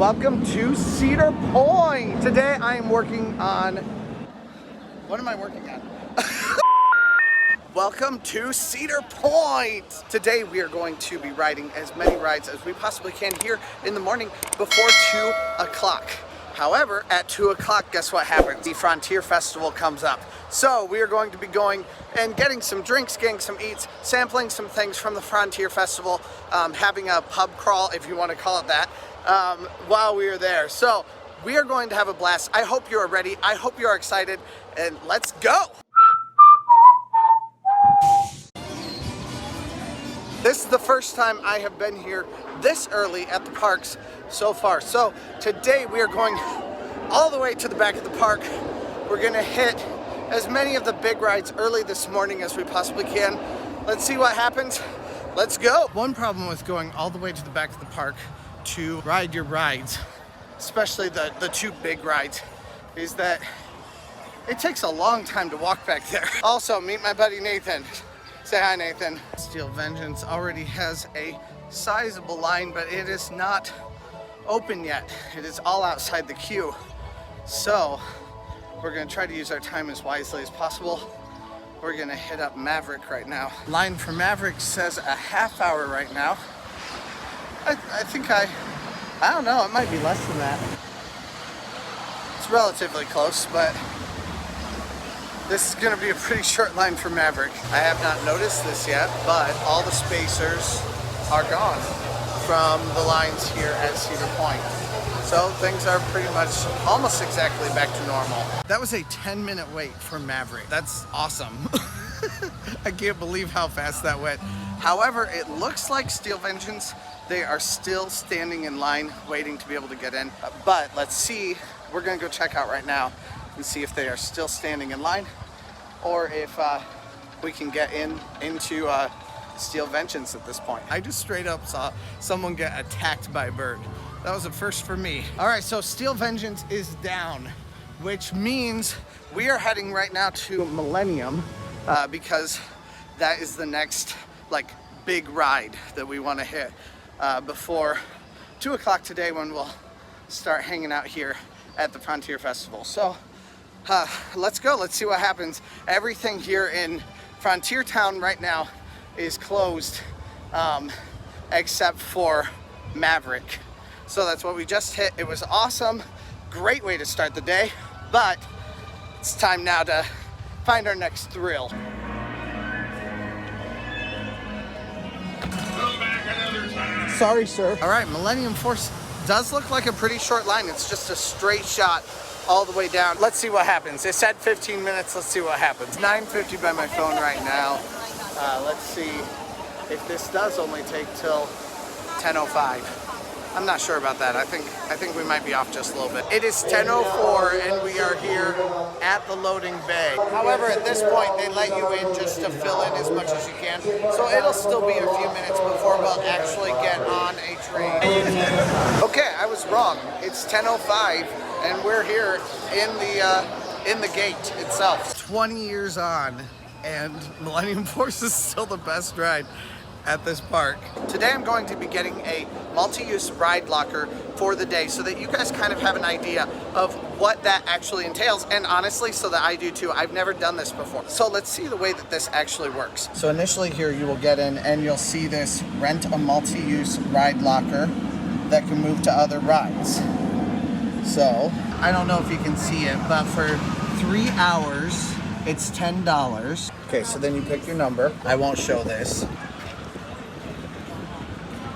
Welcome to Cedar Point. Today I am working on, what am I working on? Welcome to Cedar Point. Today we are going to be riding as many rides as we possibly can here in the morning before 2 o'clock. However, at 2 o'clock, guess what happens? The Frontier Festival comes up. So we are going to be going and getting some drinks, getting some eats, sampling some things from the Frontier Festival, having a pub crawl, if you want to call it that, while we are there. So we are going to have a blast. I hope you are ready. I hope you are excited, and let's go. This is the first time I have been here this early at the parks so far. So today we are going all the way to the back of the park. We're gonna hit as many of the big rides early this morning as we possibly can. Let's see what happens. Let's go. One problem with going all the way to the back of the park to ride your rides, especially the two big rides, is that it takes a long time to walk back there. Also, meet my buddy Nathan. Say hi, Nathan. Steel Vengeance already has a sizable line, but it is not open yet. It is all outside the queue. So we're gonna try to use our time as wisely as possible. We're gonna hit up Maverick right now. Line for Maverick says a half hour right now. I think I don't know, it might be less than that. It's relatively close, but this is gonna be a pretty short line for Maverick. I have not noticed this yet, but all the spacers are gone from the lines here at Cedar Point. So things are pretty much almost exactly back to normal. That was a 10-minute wait for Maverick. That's awesome. I can't believe how fast that went. However, it looks like Steel Vengeance, they are still standing in line waiting to be able to get in. But let's see, we're gonna go check out right now and see if they are still standing in line or if we can get into Steel Vengeance at this point. I just straight up saw someone get attacked by a bird. That was a first for me. All right, so Steel Vengeance is down, which means we are heading right now to Millennium because that is the next big ride that we want to hit before 2 o'clock today, when we'll start hanging out here at the Frontier Festival. So let's go, let's see what happens. Everything here in Frontier Town right now is closed except for Maverick. So that's what we just hit. It was awesome, great way to start the day, but it's time now to find our next thrill. Sorry, sir. All right, Millennium Force does look like a pretty short line. It's just a straight shot all the way down. Let's see what happens. It said 15 minutes. Let's see what happens. 9:50 by my phone right now. Let's see if this does only take till 10:05. I'm not sure about that. I think we might be off just a little bit. It is 10:04 and we are here at the loading bay. However, at this point, they let you in just to fill in as much as you can. So it'll still be a few minutes before we'll actually get on a train. Okay, I was wrong. It's 10:05 and we're here in the gate itself. 20 years on and Millennium Force is still the best ride at this park. Today I'm going to be getting a multi-use ride locker for the day so that you guys kind of have an idea of what that actually entails, and honestly so that I do too. I've never done this before. So let's see the way that this actually works. So initially here you will get in and you'll see this rent a multi-use ride locker that can move to other rides. So I don't know if you can see it, but for 3 hours it's $10. Okay, so then you pick your number. I won't show this.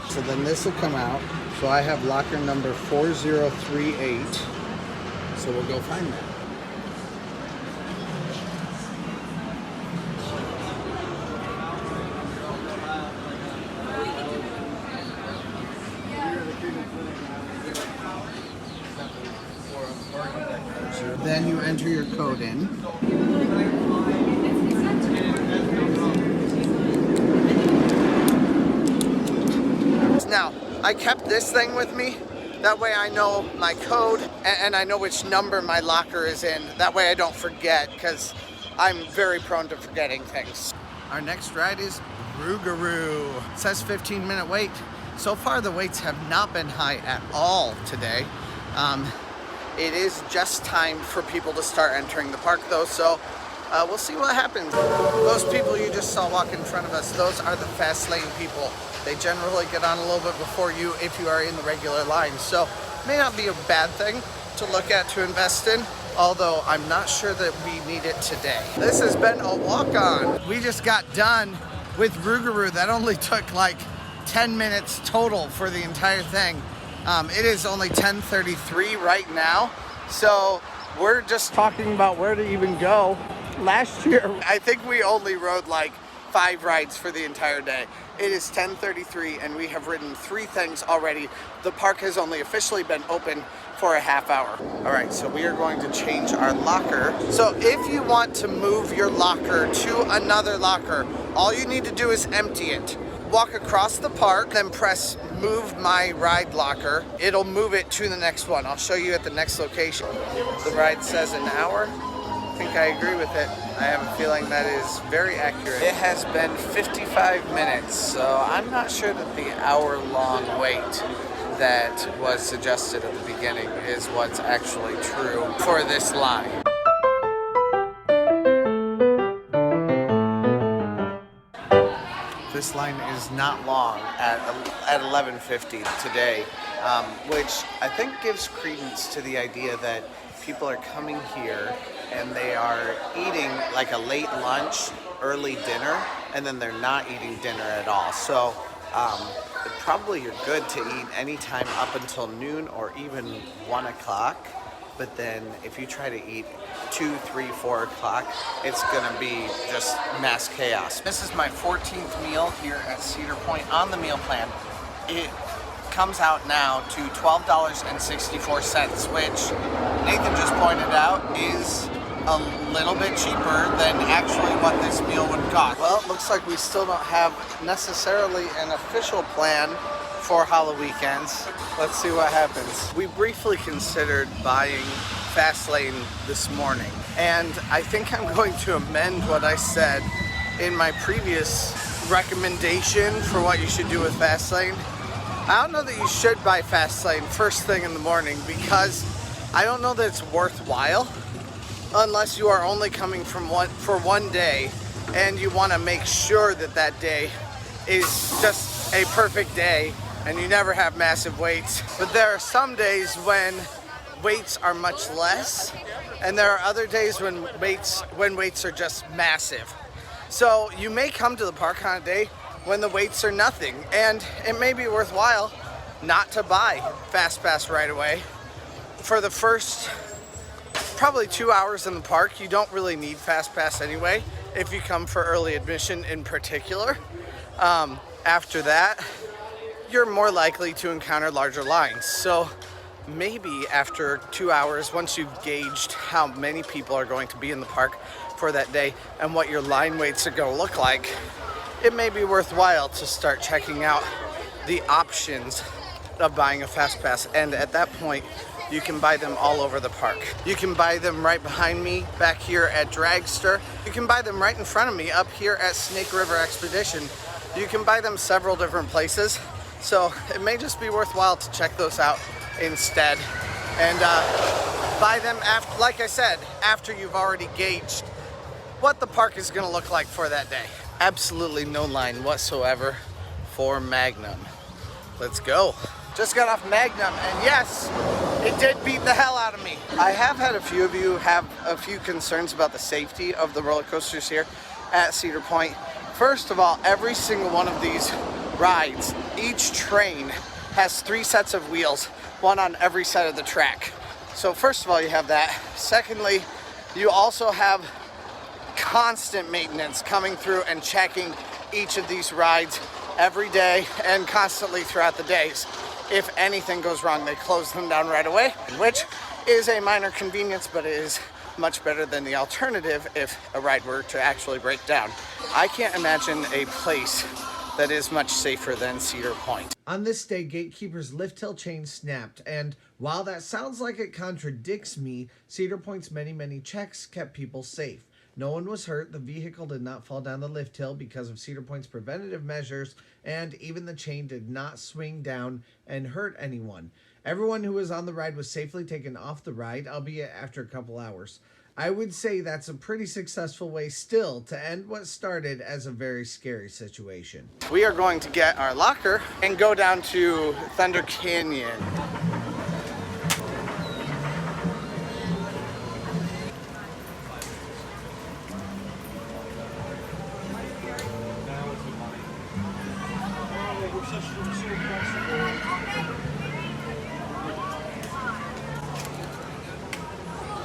So then this will come out. So I have locker number 4038. So we'll go find that. So then you enter your code in. Now, I kept this thing with me. That way I know my code and I know which number my locker is in. That way I don't forget, because I'm very prone to forgetting things. Our next ride is Rougarou. It says 15-minute wait. So far the waits have not been high at all today. It is just time for people to start entering the park though, so we'll see what happens. Those people you just saw walk in front of us, those are the Fastlane people. They generally get on a little bit before you if you are in the regular line, so may not be a bad thing to look at to invest in, although I'm not sure that we need it today. This has been a walk-on. We just got done with Rougarou. That only took like 10 minutes total for the entire thing. It is only 10:33 right now, so we're just talking about where to even go. Last year, I think we only rode like 5 rides for the entire day. It is 10:33 and we have ridden 3 things already. The park has only officially been open for a half hour. All right, so we are going to change our locker. So if you want to move your locker to another locker, all you need to do is empty it. Walk across the park, then press move my ride locker. It'll move it to the next one. I'll show you at the next location. The ride says an hour. I think I agree with it. I have a feeling that is very accurate. It has been 55 minutes, so I'm not sure that the hour-long wait that was suggested at the beginning is what's actually true for this line. This line is not long at 11:50 today, which I think gives credence to the idea that people are coming here and they are eating like a late lunch, early dinner, and then they're not eating dinner at all. So probably you're good to eat anytime up until noon or even 1 o'clock. But then if you try to eat 2, 3, 4 o'clock, it's gonna be just mass chaos. This is my 14th meal here at Cedar Point on the meal plan. It comes out now to $12.64, which Nathan just pointed out is a little bit cheaper than actually what this meal would cost. Well, it looks like we still don't have necessarily an official plan for Halloweekends. Let's see what happens. We briefly considered buying Fastlane this morning, and I think I'm going to amend what I said in my previous recommendation for what you should do with Fastlane. I don't know that you should buy Fastlane first thing in the morning because I don't know that it's worthwhile unless you are only coming from for one day and you want to make sure that that day is just a perfect day and you never have massive waits. But there are some days when waits are much less, and there are other days when waits are just massive. So you may come to the park on a day when the waits are nothing, and it may be worthwhile not to buy Fast Pass right away. For the first probably 2 hours in the park, you don't really need Fast Pass anyway, if you come for early admission in particular. After that, you're more likely to encounter larger lines. So maybe after 2 hours, once you've gauged how many people are going to be in the park for that day and what your line waits are going to look like, it may be worthwhile to start checking out the options of buying a Fast Pass. And at that point, you can buy them all over the park. You can buy them right behind me back here at Dragster. You can buy them right in front of me up here at Snake River Expedition. You can buy them several different places. So it may just be worthwhile to check those out instead and buy them after, like I said, after you've already gauged what the park is going to look like for that day. Absolutely no line whatsoever for Magnum. Let's go. Just got off Magnum, and yes, it did beat the hell out of me. I have had a few of you have a few concerns about the safety of the roller coasters here at Cedar Point. First of all, every single one of these rides, each train has 3 sets of wheels, one on every side of the track. So first of all, you have that. Secondly, you also have constant maintenance coming through and checking each of these rides every day and constantly throughout the days. If anything goes wrong, they close them down right away, which is a minor convenience, but it is much better than the alternative if a ride were to actually break down. I can't imagine a place that is much safer than Cedar Point. On this day, Gatekeeper's lift tail chain snapped, and while that sounds like it contradicts me, Cedar Point's many checks kept people safe. No one was hurt, the vehicle did not fall down the lift hill because of Cedar Point's preventative measures, and even the chain did not swing down and hurt anyone. Everyone who was on the ride was safely taken off the ride, albeit after a couple hours. I would say that's a pretty successful way still to end what started as a very scary situation. We are going to get our locker and go down to Thunder Canyon.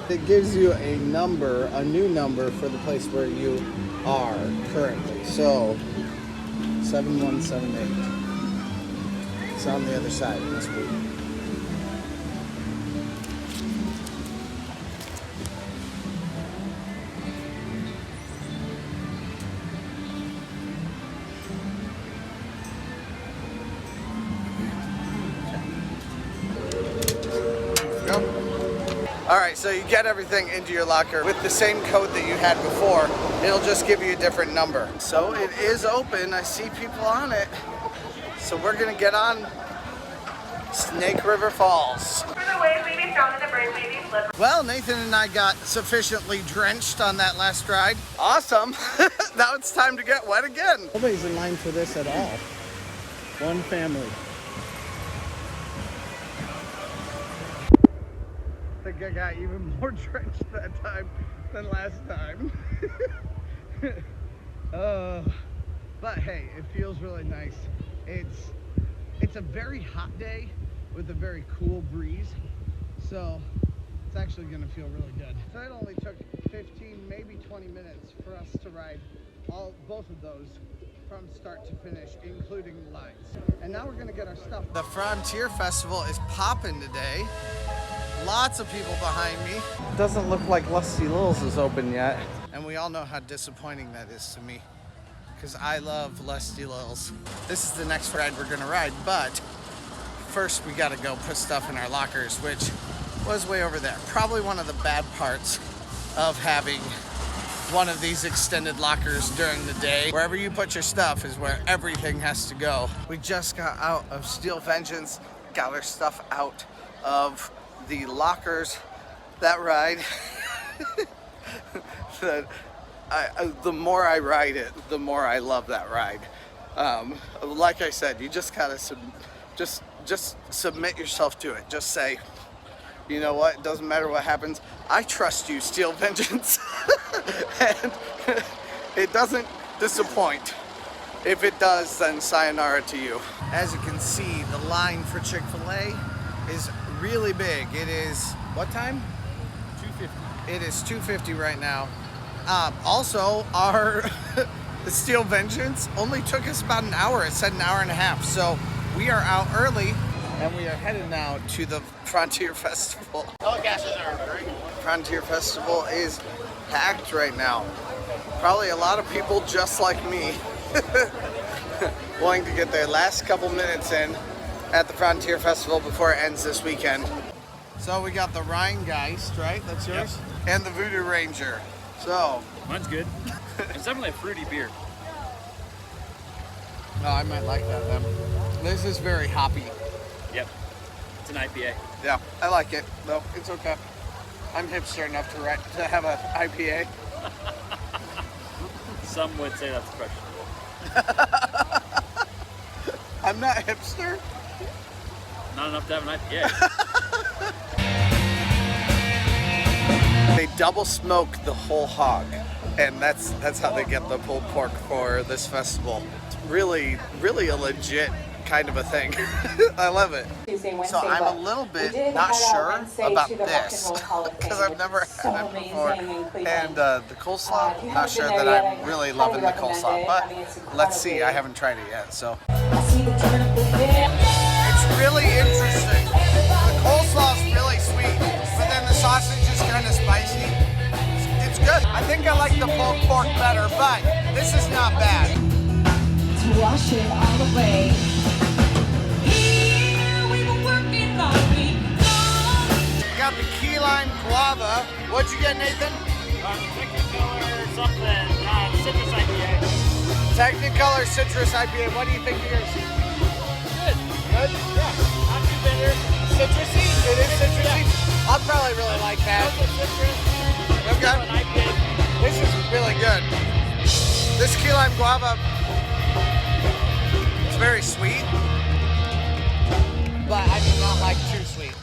It gives you a number, a new number for the place where you are currently. So 7178. It's on the other side. Must be. Alright, so you get everything into your locker with the same code that you had before. It'll just give you a different number. So it is open. I see people on it. So we're going to get on Snake River Falls. Well, Nathan and I got sufficiently drenched on that last ride. Awesome. Now it's time to get wet again. Nobody's in line for this at all. One family. I think I got even more drenched that time than last time. But hey, it feels really nice. It's a very hot day with a very cool breeze, so it's actually gonna feel really good. So it only took 15, maybe 20 minutes for us to ride both of those from start to finish, including the lines. And now we're gonna get our stuff. The Frontier Festival is popping today. Lots of people behind me. Doesn't look like Lusty Lil's is open yet. And we all know how disappointing that is to me, because I love Lusty Lil's. This is the next ride we're gonna ride, but first we gotta go put stuff in our lockers, which was way over there. Probably one of the bad parts of having one of these extended lockers during the day. Wherever you put your stuff is where everything has to go. We just got out of Steel Vengeance, got our stuff out of the lockers. That ride, the more I ride it, the more I love that ride. Like I said, you just gotta just submit yourself to it. Just say, you know what, it doesn't matter what happens. I trust you, Steel Vengeance. And it doesn't disappoint. If it does, then sayonara to you. As you can see, the line for Chick-fil-A is really big. It is, what time? 2:50. It is 2:50 right now. Also, our the Steel Vengeance only took us about an hour. It said an hour and a half. So we are out early, and we are headed now to the Frontier Festival. All gases are great. Frontier Festival is packed right now. Probably a lot of people just like me wanting to get their last couple minutes in at the Frontier Festival before it ends this weekend. So we got the Rheingeist, right? That's yours? Yep. And the Voodoo Ranger. So. Mine's good. It's definitely a fruity beer. No, I might like that then. This is very hoppy. Yep. It's an IPA. Yeah, I like it, though. It's okay. I'm hipster enough to have an IPA. Some would say that's questionable. I'm not hipster. Not enough to have an IPA. They double smoke the whole hog, and that's how they get the pulled pork for this festival. It's really a legit kind of a thing. I love it. So I'm a little bit not sure about this because I've never had it before. And the coleslaw, not sure that I'm really loving the coleslaw, but let's see. I haven't tried it yet, so. It's really interesting. The coleslaw is really sweet, but then the sausage is kind of spicy. It's good. I think I like the pulled pork better, but this is not bad. To wash it all away. Here we were working all week long. Got the key lime guava. What'd you get, Nathan? Chicken fillers, something, citrus IPA. Technicolor Citrus IPA. What do you think of yours? Good. Good? Yeah. Not too bitter. Citrusy? It is citrusy? I'll probably really like that. Also citrus. Okay. An IPA. This is really good. This key lime guava, it's very sweet, but I do not like too sweet.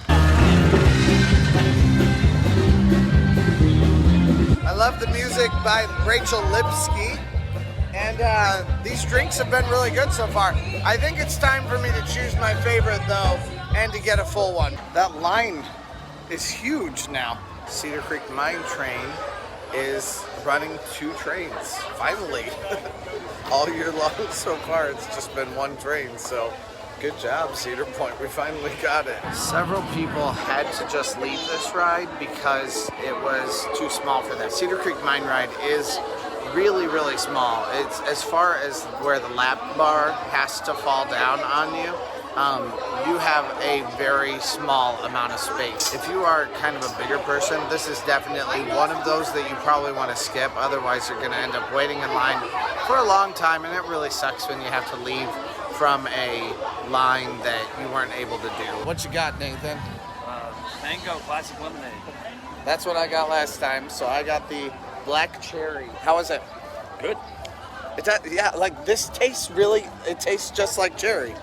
I love the music by Rachel Lipsky, and these drinks have been really good so far. I think it's time for me to choose my favorite though, and to get a full one. That line is huge now. Cedar Creek Mine Train is running 2 trains, finally. All year long so far, it's just been 1 train, so good job, Cedar Point, we finally got it. Several people had to just leave this ride because it was too small for them. Cedar Creek Mine Ride is really, really small. It's as far as where the lap bar has to fall down on you. You have a very small amount of space. If you are kind of a bigger person, this is definitely one of those that you probably want to skip. Otherwise, you're going to end up waiting in line for a long time, and it really sucks when you have to leave from a line that you weren't able to do. What you got, Nathan? Mango classic lemonade. That's what I got last time, so I got the black cherry. How is it? Good. Yeah, like this tastes really, it tastes just like cherry.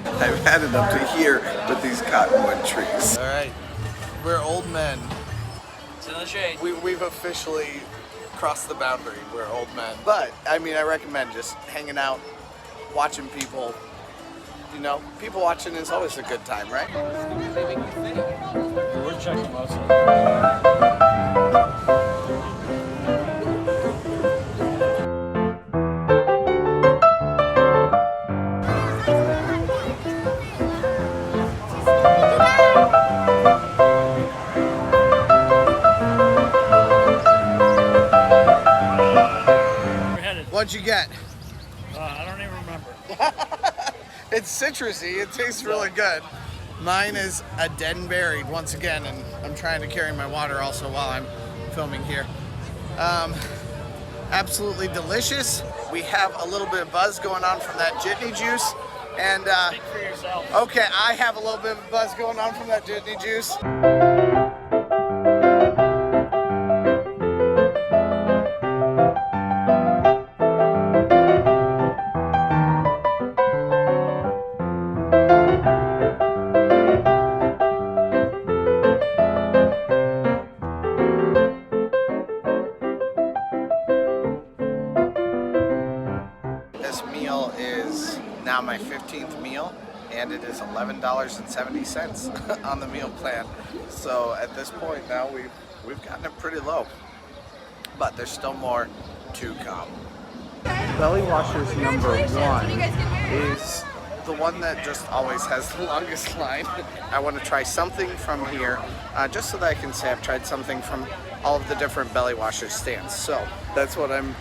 I've had it up to here with these cottonwood trees. All right, we're old men. It's in the shade. We've officially crossed the boundary. We're old men. But, I mean, I recommend just hanging out, watching people. You know, people watching is always a good time, right? We're checking mostly. What'd you get? I don't even remember. It's citrusy. It tastes really good. Mine is a Denberry once again, and I'm trying to carry my water also while I'm filming here. Absolutely delicious. We have a little bit of buzz going on from that Jitney Juice, and Speak for yourself. okay, I have a little bit of buzz going on from that Jitney Juice. This meal is now my 15th meal, and it is $11.70 on the meal plan. So at this point now we've gotten it pretty low, but there's still more to come. Bellywashers number 1 is the one that just always has the longest line. I want to try something from here, just so that I can say I've tried something from all of the different Bellywashers stands. So that's what I'm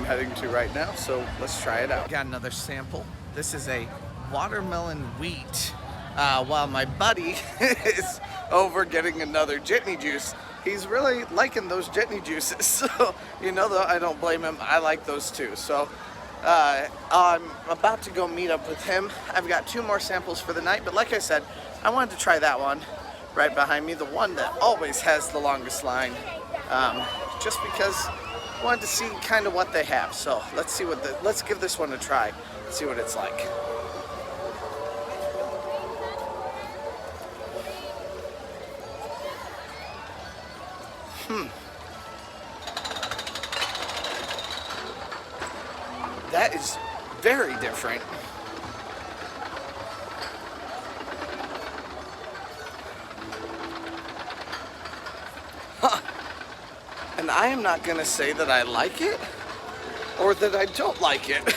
heading to right now. So let's try it out. Got another sample. This is a watermelon wheat. While my buddy is over getting another Jitney Juice. He's really liking those Jitney Juices. So, you know, though, I don't blame him. I like those too. So I'm about to go meet up with him. I've got 2 more samples for the night, but like I said, I wanted to try that one right behind me, the one that always has the longest line, just because I wanted to see kind of what they have. So let's give this one a try, see what it's like. That is very different. Huh. And I am not gonna say that I like it or that I don't like it.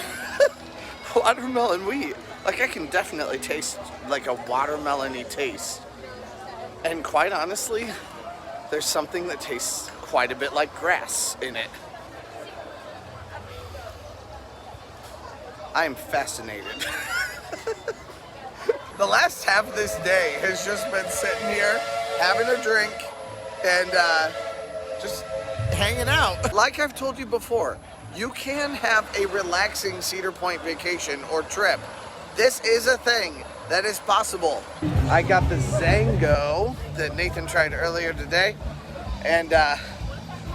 Watermelon wheat. Like, I can definitely taste like a watermelon-y taste. And quite honestly, there's something that tastes quite a bit like grass in it. I am fascinated. The last half of this day has just been sitting here, having a drink, and just hanging out. Like I've told you before, you can have a relaxing Cedar Point vacation or trip. This is a thing that is possible. I got the Zango that Nathan tried earlier today, and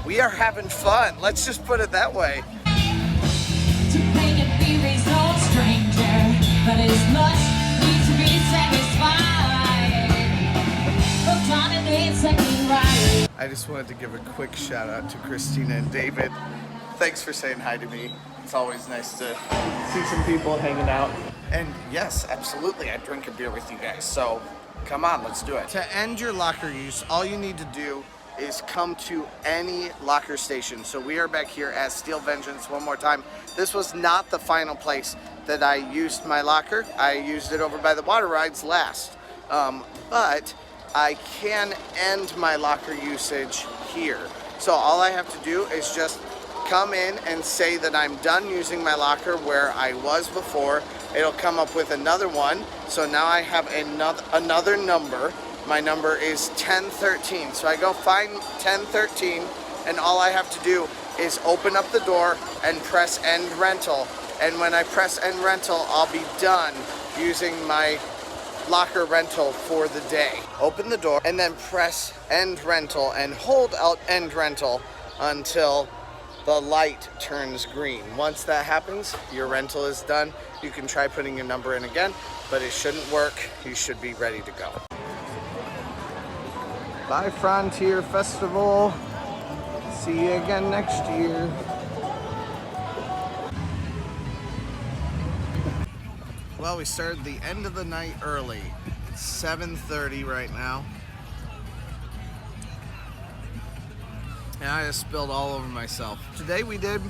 we are having fun. Let's just put it that way. To play a theory is no stranger, but his lust needs to be satisfied. From time and day, second right. I just wanted to give a quick shout out to Christina and David. Thanks for saying hi to me. It's always nice to see some people hanging out. And yes, absolutely, I drink a beer with you guys. So come on, let's do it. To end your locker use, all you need to do is come to any locker station. So we are back here at Steel Vengeance one more time. This was not the final place that I used my locker. I used it over by the water rides last. But I can end my locker usage here. So all I have to do is just come in and say that I'm done using my locker where I was before. It'll come up with another one. So now I have another number. My number is 1013. So I go find 1013, and all I have to do is open up the door and press end rental. And when I press end rental, I'll be done using my locker rental for the day. Open the door and then press end rental and hold out end rental until the light turns green. Once that happens, your rental is done. You can try putting your number in again, but it shouldn't work. You should be ready to go. Bye, Frontier Festival. See you again next year. Well, we started the end of the night early. It's 7:30 right now. And I just spilled all over myself. Today we did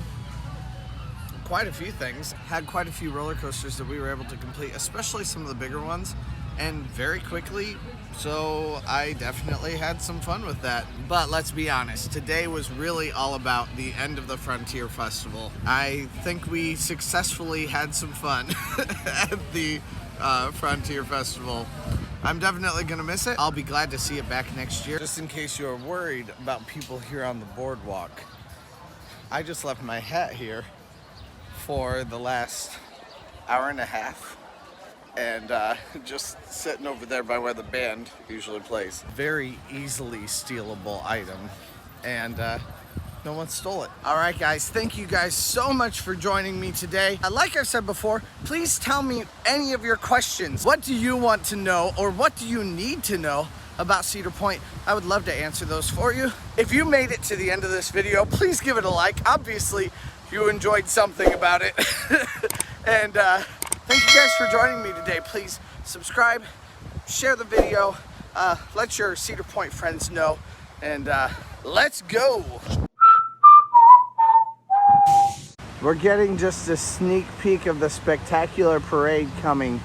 quite a few things. Had quite a few roller coasters that we were able to complete, especially some of the bigger ones, and very quickly. So I definitely had some fun with that. But let's be honest, today was really all about the end of the Frontier Festival. I think we successfully had some fun at the Frontier Festival. I'm definitely gonna miss it. I'll be glad to see it back next year. Just in case you are worried about people here on the boardwalk, I just left my hat here for the last hour and a half. And just sitting over there by where the band usually plays. Very easily stealable item, and no one stole it. All right, guys, thank you guys so much for joining me today. Like I said before, please tell me any of your questions. What do you want to know, or what do you need to know about Cedar Point? I would love to answer those for you. If you made it to the end of this video, please give it a like. Obviously, you enjoyed something about it. And thank you guys for joining me today. Please subscribe, share the video, let your Cedar Point friends know, and let's go. We're getting just a sneak peek of the spectacular parade coming.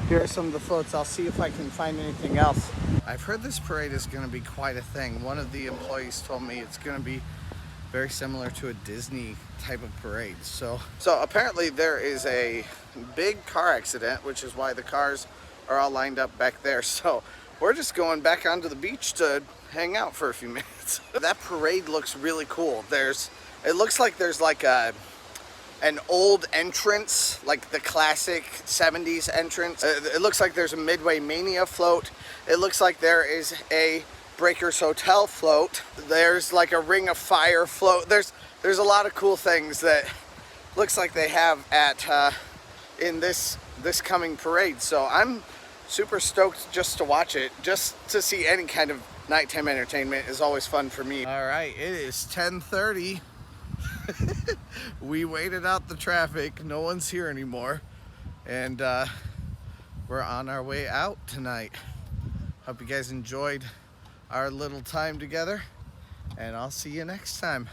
Here are some of the floats. I'll see if I can find anything else. I've heard this parade is going to be quite a thing. One of the employees told me it's going to be very similar to a Disney type of parade. So apparently there is a big car accident, which is why the cars are all lined up back there. So we're just going back onto the beach to hang out for a few minutes. That parade looks really cool. It looks like there's like an old entrance, like the classic 70s entrance. It looks like there's a Midway Mania float. It looks like there is a Breakers Hotel float. There's like a Ring of Fire float. There's a lot of cool things that looks like they have at in this coming parade. So I'm super stoked just to watch it. Just to see any kind of nighttime entertainment is always fun for me. All right, it is 10:30. We waited out the traffic. No one's here anymore, and we're on our way out tonight. Hope you guys enjoyed our little time together, and I'll see you next time.